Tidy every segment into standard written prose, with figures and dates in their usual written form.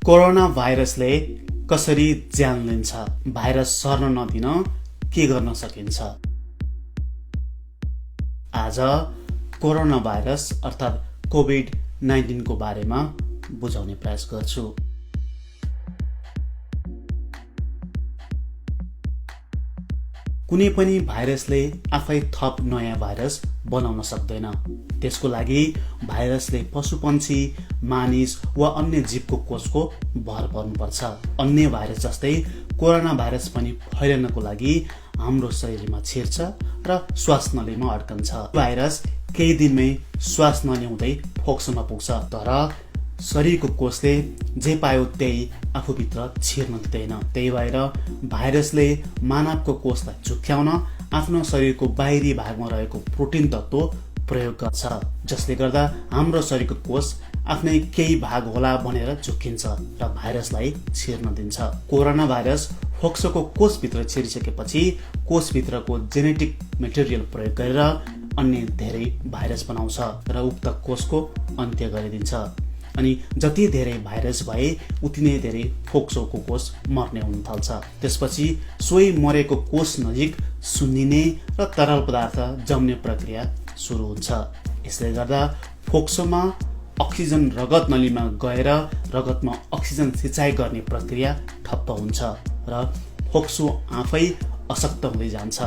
Corona भाइरसले कसरी ज्यान लिन्छ, भाइरस सर्न नदिन के गर्न सकिन्छ। आज कोरोना भाइरस अर्थात् कोभिड-19 को बारेमा बुझाउने प्रयास गर्छु। कुनै पनि भाइरसले आफै थप नयाँ भाइरस बनाउन सक्दैन। त्यसको लागि भाइरसले पशुपन्छी, मानिस वा अन्य जीवको कोषको भर पर्नुपर्छ। अन्य भाइरस जस्तै कोरोना भाइरस पनि फैलनको लागि हाम्रो शरीरमा छिर्छ र श्वास नलीमा अड्कन्छ। भाइरस केही दिनमै श्वास नली हुँदै फोक्सोमा पुग्छ, तर शरीरको कोषले जे पायो त्यही आफूभित्र छिर्न दिँदैन। त्यही भएर भाइरसले मानवको कोषलाई झुक्क्याउन आफ्नो शरीरको बाहिरी भागमा रहेको प्रोटिन तत्त्व प्रयोग गर्छ, जसले गर्दा हाम्रो शरीरको कोष आफ्नै केही भाग होला भनेर झुक्किन्छ र भाइरसलाई छिर्न दिन्छ। कोरोना भाइरस फोक्सोको कोषभित्र छिरिसकेपछि कोषभित्रको जेनेटिक मेटेरियल प्रयोग गरेर अन्य धेरै भाइरस बनाउँछ र उक्त कोषको अन्त्य गरिदिन्छ। अनि जति धेरै भाइरस भए उति नै धेरै फोक्सोको कोष मर्ने हुन थाल्छ। त्यसपछि सोही मरेको कोष नजिक सुन्निने र तरल पदार्थ जम्ने प्रक्रिया सुरु हुन्छ। यसले गर्दा फोक्सोमा अक्सिजन रगत नलीमा गएर रगतमा अक्सिजन सिँचाइ गर्ने प्रक्रिया ठप्प हुन्छ र फोक्सो आफै अशक्त हुँदै जान्छ।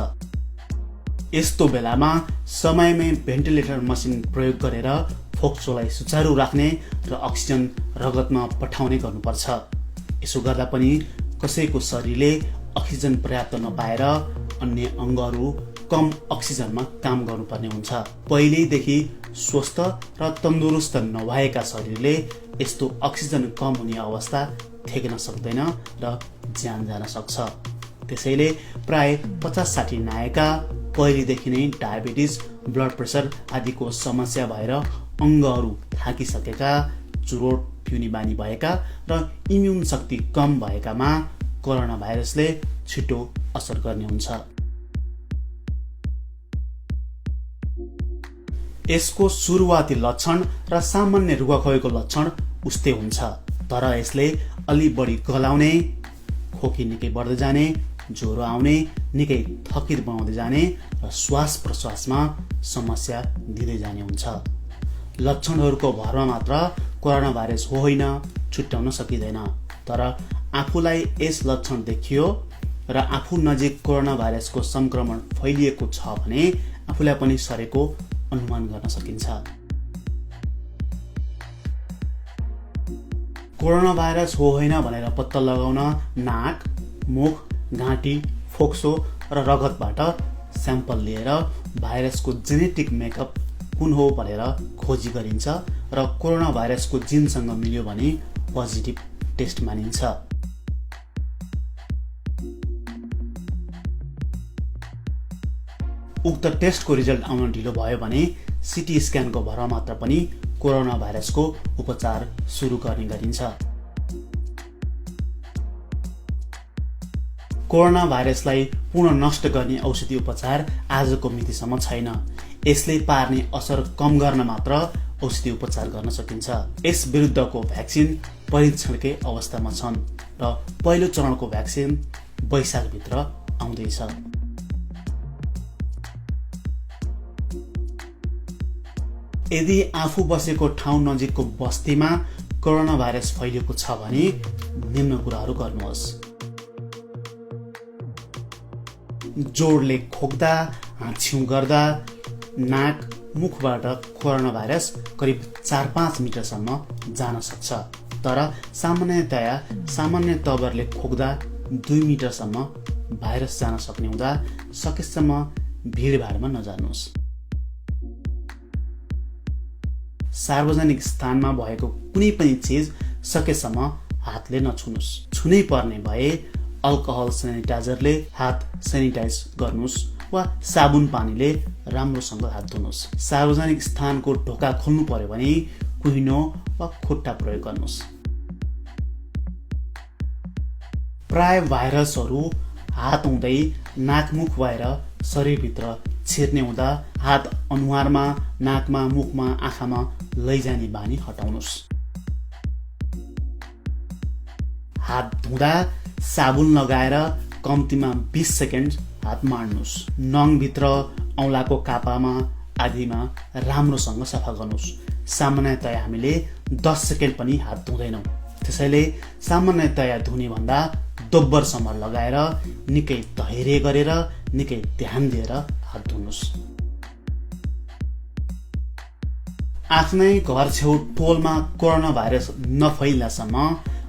यस्तो बेलामा समयमै भेन्टिलेटर मसिन प्रयोग गरेर फोक्सोलाई सुचारू राख्ने र अक्सिजन रगतमा पठाउने गर्नुपर्छ। यसो गर्दा पनि कसैको शरीरले अक्सिजन पर्याप्त नपाएर अन्य अङ्गहरू कम अक्सिजनमा काम गर्नुपर्ने हुन्छ। पहिल्यैदेखि स्वस्थ र तन्दुरुस्त नभएका शरीरले यस्तो अक्सिजन कम हुने अवस्था थेक्न सक्दैन र ज्यान जान सक्छ। त्यसैले प्राय 50-60 नायका पहिलेदेखि नै डायबिटिज, ब्लड प्रेसर आदिको समस्या भएर अङ्गहरू थाकिसकेका, चुरोट पिउने बानी भएका र इम्युन शक्ति कम भएकामा कोरोना भाइरसले छिटो असर गर्ने हुन्छ। यसको सुरुवाती लक्षण र सामान्य रुगाखोकीको लक्षण उस्तै हुन्छ, तर यसले अलि बढी गलाउने, खोकी निकै बढ्दै जाने, ज्वरो आउने, निकै थकित बनाउँदै जाने र श्वास प्रश्वासमा समस्या दिँदै जाने हुन्छ। लक्षणहरूको भरमा मात्र कोरोना भाइरस हो होइन छुट्याउन सकिँदैन, तर आफूलाई यस लक्षण देखियो र आफू नजिक कोरोना भाइरसको संक्रमण फैलिएको छ भने आफूलाई पनि सरेको अनुमान गर्न सकिन्छ। कोरोना भाइरस हो होइन भनेर पत्ता लगाउन नाक, मुख, घाँटी, फोक्सो र रगतबाट स्याम्पल लिएर भाइरसको जेनेटिक मेकअप कुन हो भनेर खोजी गरिन्छ र कोरोना भाइरसको जिनसँग मिल्यो भने पोजिटिभ टेस्ट मानिन्छ। उक्त टेस्टको रिजल्ट आउन ढिलो भयो भने सिटी स्क्यानको भरमा मात्र पनि कोरोना भाइरसको उपचार सुरु गर्ने गरिन्छ। कोरोना भाइरसलाई पूर्ण नष्ट गर्ने औषधि उपचार आजको मितिसम्म छैन। यसले पार्ने असर कम गर्न मात्र औषधि उपचार गर्न सकिन्छ। यस विरुद्धको भ्याक्सिन परीक्षणकै अवस्थामा छन् र पहिलो चरणको भ्याक्सिन वैशाखभित्र आउँदैछ। यदि आफू बसेको ठाउँ नजिकको बस्तीमा कोरोना भाइरस फैलिएको छ भने निम्न कुराहरू गर्नुहोस्। जोडले खोक्दा, हाँछ्यौँ गर्दा नाक, मुखबाट कोरोना भाइरस करिब 4-5 मिटरसम्म जान सक्छ, तर सामान्य तवरले खोक्दा 2 मिटरसम्म भाइरस जान सक्ने हुँदा सकेसम्म भिडभाडमा नजानुहोस्। सार्वजनिक स्थानमा भएको कुनै पनि चिज सकेसम्म हातले नछुनुहोस्। छुनै पर्ने भए अल्कोहल सेनिटाइजरले हात सेनिटाइज गर्नुहोस् वा साबुन पानीले राम्रोसँग हात धुनुहोस्। सार्वजनिक स्थानको ढोका खोल्नु पर्यो भने कुहिनो वा खुट्टा प्रयोग गर्नुहोस्। प्राय भाइरसहरू हात हुँदै नाकमुख भएर शरीरभित्र छिर्ने हुँदा हात अनुहारमा, नाकमा, मुखमा, आँखामा लैजाने बानी हटाउनुहोस्। हात धुँदा साबुन लगाएर कम्तीमा 20 सेकेन्ड हात माड्नुस्। नङभित्र, औँलाको कापामा आदिमा राम्रोसँग सफा गर्नुस्। सामान्यतया हामीले 10 सेकेन्ड पनि हात धुँदैनौँ, त्यसैले सामान्यतया धुने भन्दा दोब्बरसम्म लगाएर निकै धैर्य गरेर निकै ध्यान दिएर हात धुनुस्। आफ्नै घर छेउ टोलमा कोरोना भाइरस नफैलासम्म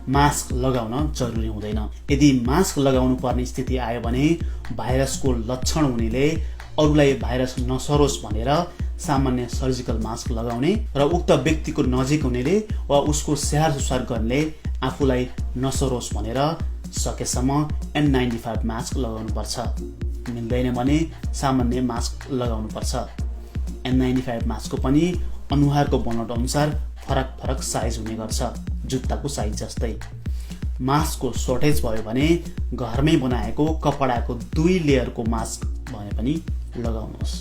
मास्क लगाउन जरुरी हुँदैन। यदि मास्क लगाउनु पर्ने स्थिति आयो भने भाइरसको लक्षण हुनेले अरूलाई भाइरस नसरोस् भनेर सामान्य सर्जिकल मास्क लगाउने र उक्त व्यक्तिको नजिक हुनेले वा उसको स्याहार सुसार गर्नेले आफूलाई नसरोस् भनेर सकेसम्म N95 मास्क लगाउनु पर्छ। मिल्दैन भने सामान्य मास्क लगाउनु पर्छ। N95 मास्कको पनि अनुहारको बनोट अनुसार फरक फरक साइज हुने गर्छ, जुत्ताको साइज जस्तै। मास्कको सर्टेज भयो भने घरमै बनाएको कपडाको 2 लेयरको मास्क भने पनि लगाउनुहोस्।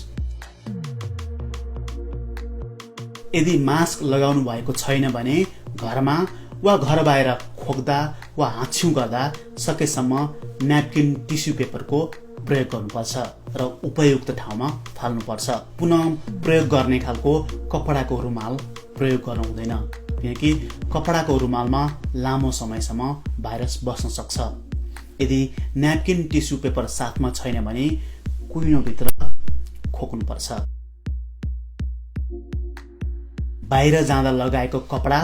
यदि मास्क लगाउनु भएको छैन भने घरमा वा घर बाहिर खोक्दा वा हाँच्छ्युँ गर्दा सकेसम्म न्यापकिन टिस्यु पेपरको प्रयोग गर्नुपर्छ र उपयुक्त ठाउँमा फाल्नुपर्छ। पुनः प्रयोग गर्ने खालको कपडाको रुमाल प्रयोग गर्नु हुँदैन, किनकि कपडाको रुमालमा लामो समयसम्म भाइरस बस्न सक्छ। यदि न्यापकिन टिस्यु पेपर साथमा छैन भने कुइनोभित्र खोक्नुपर्छ। बाहिर जाँदा लगाएको कपडा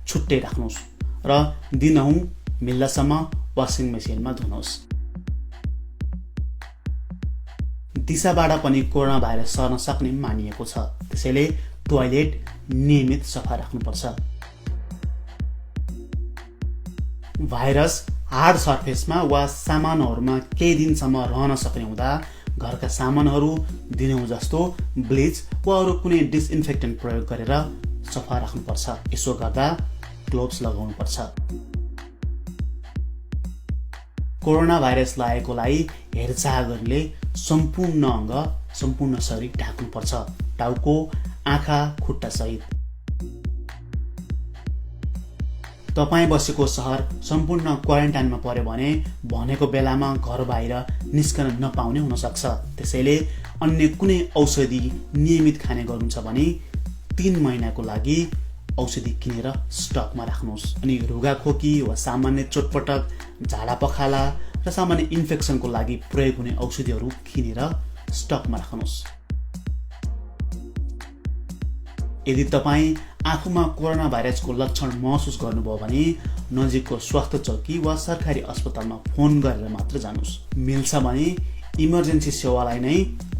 छुट्टै राख्नुहोस् र दिनहुँ मिल्दासम्म वासिङ मेसिनमा धुनुहोस्। दिशाबाट पनि कोरोना भाइरस सर्न सक्ने मानिएको छ, त्यसैले टोयलेट नियमित सफा राख्नुपर्छ। भाइरस हार्ड सर्फेसमा वा सामानहरूमा केही दिनसम्म रहन सक्ने हुँदा घरका सामानहरू दिनहुँ जस्तो ब्लिच वा अरू कुनै डिसइन्फेक्टेन्ट प्रयोग गरेर सफा राख्नुपर्छ। यसो गर्दा ग्लोभ्स लगाउनुपर्छ। कोरोना भाइरस लागेकोलाई हेरचाह गर्ने सम्पूर्ण अङ्ग, सम्पूर्ण शरीर ढाक्नुपर्छ, टाउको, आँखा, खुट्टा सहित। तपाईँ बसेको सहर सम्पूर्ण क्वारेन्टाइनमा पर्यो भने भनेको बेलामा घर बाहिर निस्कन नपाउने हुन सक्छ। त्यसैले अन्य कुनै औषधि नियमित खाने गर्नुहुन्छ भने 3 महिनाको लागि औषधि किनेर स्टकमा राख्नुहोस्। अनि रुगाखोकी वा सामान्य चोटपटक, झाडा पखाला र सामान्य इन्फेक्सनको लागि प्रयोग हुने औषधिहरू किनेर स्टकमा राख्नुहोस्। यदि तपाईँ आफूमा कोरोना भाइरसको लक्षण महसुस गर्नुभयो भने नजिकको स्वास्थ्य चौकी वा सरकारी अस्पतालमा फोन गरेर मात्र जानुहोस्। मिल्छ भने इमर्जेन्सी सेवालाई नै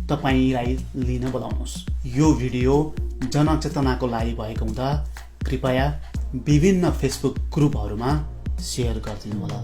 तपाईँलाई लिन बोलाउनुहोस्। यो भिडियो जनचेतनाको लागि भएको हुँदा कृपया विभिन्न फेसबुक ग्रुपहरूमा सेयर गरिदिनुहोला।